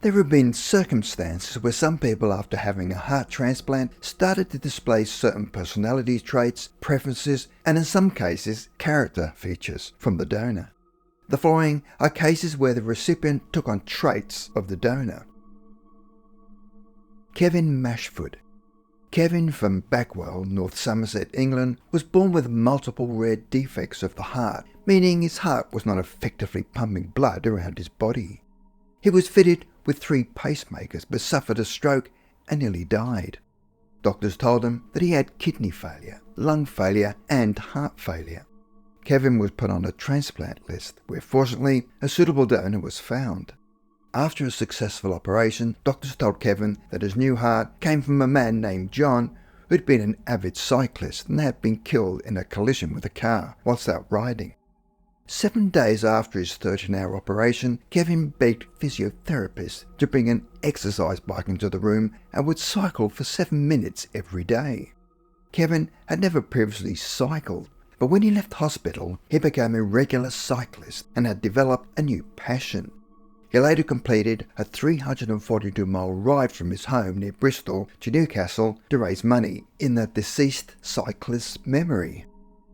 There have been circumstances where some people after having a heart transplant started to display certain personality traits, preferences, and in some cases, character features from the donor. The following are cases where the recipient took on traits of the donor. Kevin Mashford. Kevin from Backwell, North Somerset, England, was born with multiple rare defects of the heart, meaning his heart was not effectively pumping blood around his body. He was fitted with 3 pacemakers but suffered a stroke and nearly died. Doctors told him that he had kidney failure, lung failure and heart failure. Kevin was put on a transplant list where fortunately a suitable donor was found. After a successful operation, doctors told Kevin that his new heart came from a man named John who had been an avid cyclist and had been killed in a collision with a car whilst out riding. 7 days after his 13-hour operation, Kevin begged physiotherapists to bring an exercise bike into the room and would cycle for 7 minutes every day. Kevin had never previously cycled, but when he left hospital, he became a regular cyclist and had developed a new passion. He later completed a 342-mile ride from his home near Bristol to Newcastle to raise money in the deceased cyclist's memory.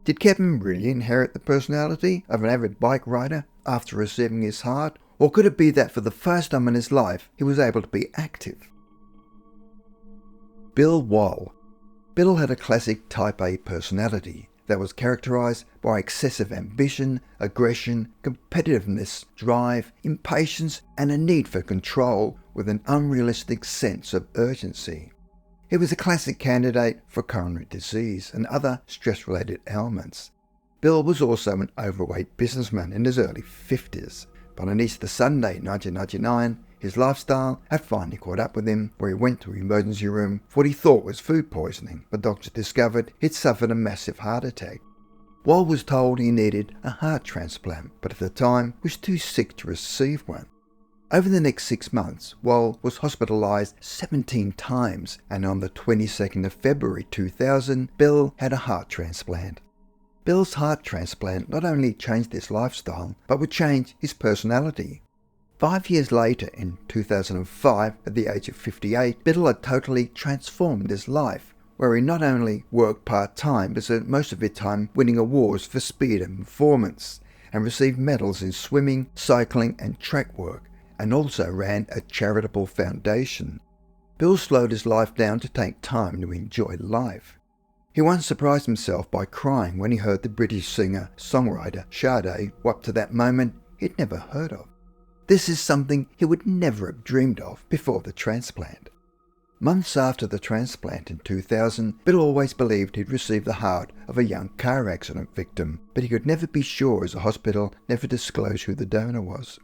Did Kevin really inherit the personality of an avid bike rider after receiving his heart, or could it be that for the first time in his life he was able to be active? Bill Wall. Bill had a classic Type A personality that was characterised by excessive ambition, aggression, competitiveness, drive, impatience and a need for control with an unrealistic sense of urgency. He was a classic candidate for coronary disease and other stress-related ailments. Bill was also an overweight businessman in his early 50s, but on Easter Sunday 1999, his lifestyle had finally caught up with him, where he went to the emergency room for what he thought was food poisoning, but doctors discovered he'd suffered a massive heart attack. Wall was told he needed a heart transplant, but at the time was too sick to receive one. Over the next 6 months, Wall was hospitalised 17 times, and on the 22nd of February 2000, Bill had a heart transplant. Bill's heart transplant not only changed his lifestyle, but would change his personality. 5 years later, in 2005, at the age of 58, Bill had totally transformed his life, where he not only worked part-time, but spent most of his time winning awards for speed and performance, and received medals in swimming, cycling and track work, and also ran a charitable foundation. Bill slowed his life down to take time to enjoy life. He once surprised himself by crying when he heard the British singer-songwriter Sade, who up to that moment he'd never heard of. This is something he would never have dreamed of before the transplant. Months after the transplant in 2000, Bill always believed he'd received the heart of a young car accident victim, but he could never be sure as the hospital never disclosed who the donor was.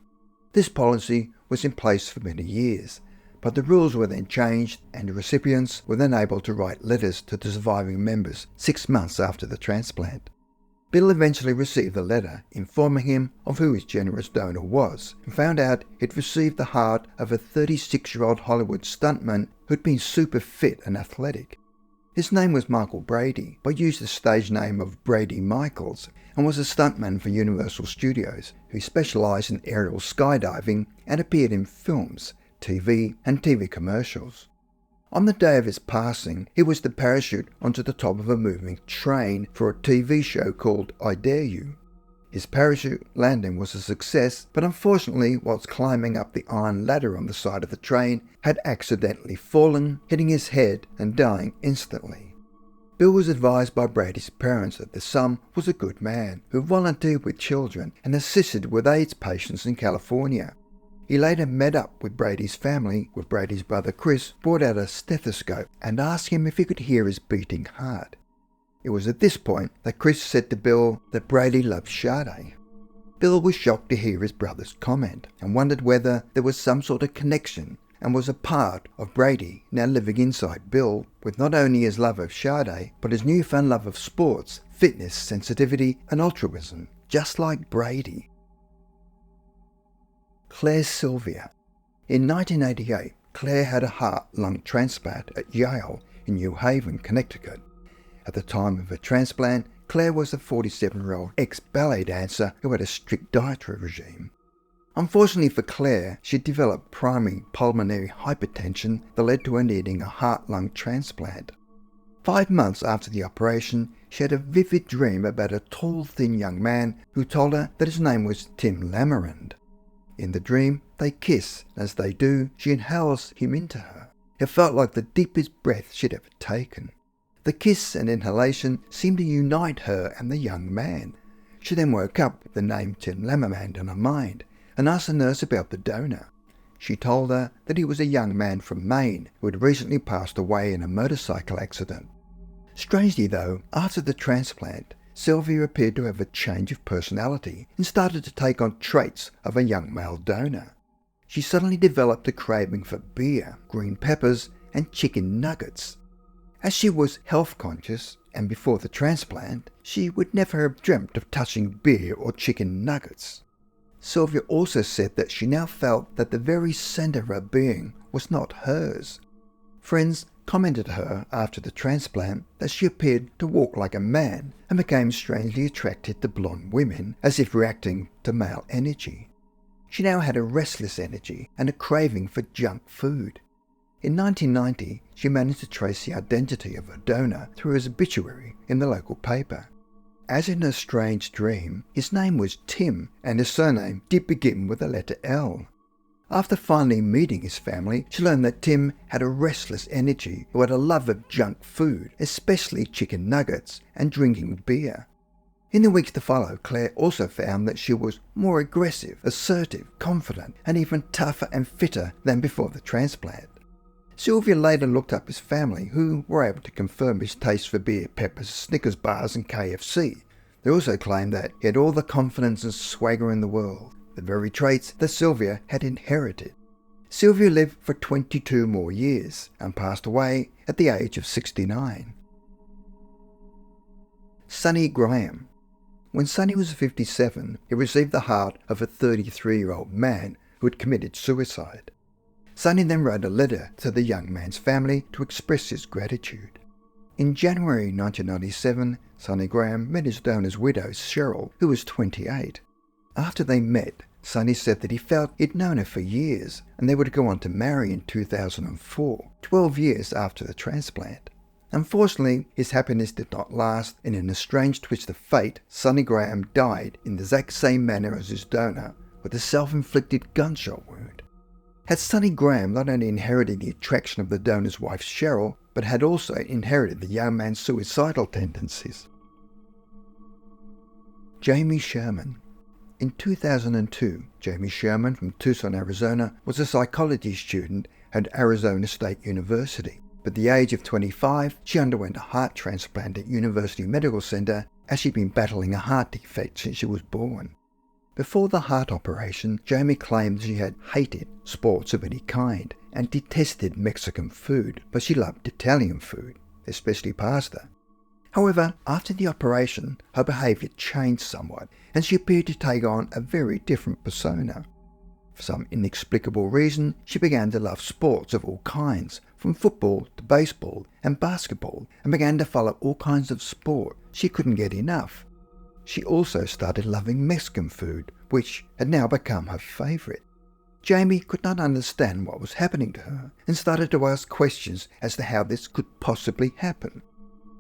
This policy was in place for many years, but the rules were then changed and the recipients were then able to write letters to the surviving members 6 months after the transplant. Bill eventually received a letter informing him of who his generous donor was and found out he'd received the heart of a 36-year-old Hollywood stuntman who'd been super fit and athletic. His name was Michael Brady, but used the stage name of Brady Michaels, and was a stuntman for Universal Studios, who specialised in aerial skydiving and appeared in films, TV and TV commercials. On the day of his passing, he was to parachute onto the top of a moving train for a TV show called I Dare You. His parachute landing was a success, but unfortunately, whilst climbing up the iron ladder on the side of the train, had accidentally fallen, hitting his head and dying instantly. Bill was advised by Brady's parents that the son was a good man who volunteered with children and assisted with AIDS patients in California. He later met up with Brady's family, with Brady's brother Chris brought out a stethoscope and asked him if he could hear his beating heart. It was at this point that Chris said to Bill that Brady loved Sade. Bill was shocked to hear his brother's comment and wondered whether there was some sort of connection, and was a part of Brady now living inside Bill with not only his love of Sade but his newfound love of sports, fitness, sensitivity and altruism, just like Brady. CLA Sylvia. In 1988, Claire had a heart-lung transplant at Yale in New Haven, Connecticut. At the time of her transplant, Claire was a 47-year-old ex-ballet dancer who had a strict dietary regime. Unfortunately for Claire, she developed primary pulmonary hypertension that led to her needing a heart-lung transplant. 5 months after the operation, she had a vivid dream about a tall, thin young man who told her that his name was Tim Lamarand. In the dream, they kiss, and as they do, she inhales him into her. It felt like the deepest breath she'd ever taken. The kiss and inhalation seemed to unite her and the young man. She then woke up with the name Tim Lamarand in her mind and asked the nurse about the donor. She told her that he was a young man from Maine who had recently passed away in a motorcycle accident. Strangely though, after the transplant, Sylvia appeared to have a change of personality and started to take on traits of a young male donor. She suddenly developed a craving for beer, green peppers, and chicken nuggets. As she was health conscious, and before the transplant, she would never have dreamt of touching beer or chicken nuggets. Sylvia also said that she now felt that the very centre of her being was not hers. Friends commented to her after the transplant that she appeared to walk like a man and became strangely attracted to blonde women, as if reacting to male energy. She now had a restless energy and a craving for junk food. In 1990, she managed to trace the identity of her donor through his obituary in the local paper. As in her strange dream, his name was Tim and his surname did begin with the letter L. After finally meeting his family, she learned that Tim had a restless energy who had a love of junk food, especially chicken nuggets and drinking beer. In the weeks to follow, Claire also found that she was more aggressive, assertive, confident, and even tougher and fitter than before the transplant. Sylvia later looked up his family, who were able to confirm his taste for beer, peppers, Snickers bars and KFC. They also claimed that he had all the confidence and swagger in the world, the very traits that Sylvia had inherited. Sylvia lived for 22 more years and passed away at the age of 69. Sonny Graham. When Sonny was 57, he received the heart of a 33-year-old man who had committed suicide. Sonny then wrote a letter to the young man's family to express his gratitude. In January 1997, Sonny Graham met his donor's widow, Cheryl, who was 28. After they met, Sonny said that he felt he'd known her for years and they would go on to marry in 2004, 12 years after the transplant. Unfortunately, his happiness did not last, and in a strange twist of fate, Sonny Graham died in the exact same manner as his donor, with a self-inflicted gunshot wound. Had Sonny Graham not only inherited the attraction of the donor's wife Cheryl, but had also inherited the young man's suicidal tendencies. Jamie Sherman. In 2002, Jamie Sherman from Tucson, Arizona, was a psychology student at Arizona State University. At the age of 25, she underwent a heart transplant at University Medical Center as she'd been battling a heart defect since she was born. Before the heart operation, Jamie claimed she had hated sports of any kind and detested Mexican food, but she loved Italian food, especially pasta. However, after the operation, her behaviour changed somewhat and she appeared to take on a very different persona. For some inexplicable reason, she began to love sports of all kinds, from football to baseball and basketball, and began to follow all kinds of sport. She couldn't get enough. She also started loving Mexican food, which had now become her favourite. Jamie could not understand what was happening to her and started to ask questions as to how this could possibly happen.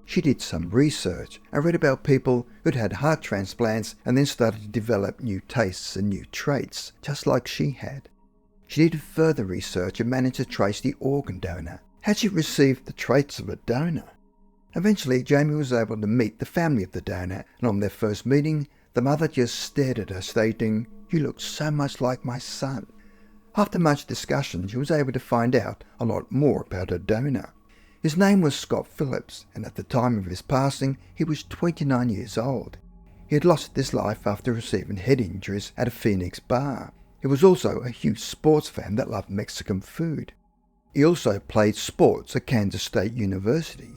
She did some research and read about people who'd had heart transplants and then started to develop new tastes and new traits, just like she had. She did further research and managed to trace the organ donor. Had she received the traits of a donor? Eventually, Jamie was able to meet the family of the donor, and on their first meeting, the mother just stared at her, stating, "You look so much like my son." After much discussion, she was able to find out a lot more about her donor. His name was Scott Phillips, and at the time of his passing, he was 29 years old. He had lost his life after receiving head injuries at a Phoenix bar. He was also a huge sports fan that loved Mexican food. He also played sports at Kansas State University.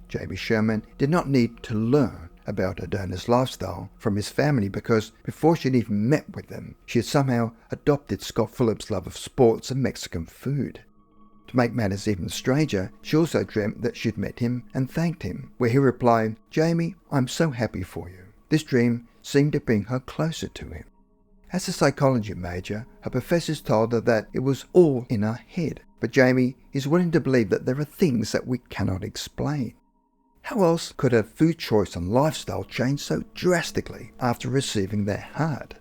Jamie Sherman did not need to learn about her donor's lifestyle from his family because before she'd even met with them, she had somehow adopted Scott Phillips' love of sports and Mexican food. To make matters even stranger, she also dreamt that she'd met him and thanked him, where he replied, "Jamie, I'm so happy for you." This dream seemed to bring her closer to him. As a psychology major, her professors told her that it was all in her head, but Jamie is willing to believe that there are things that we cannot explain. How else could her food choice and lifestyle change so drastically after receiving their heart?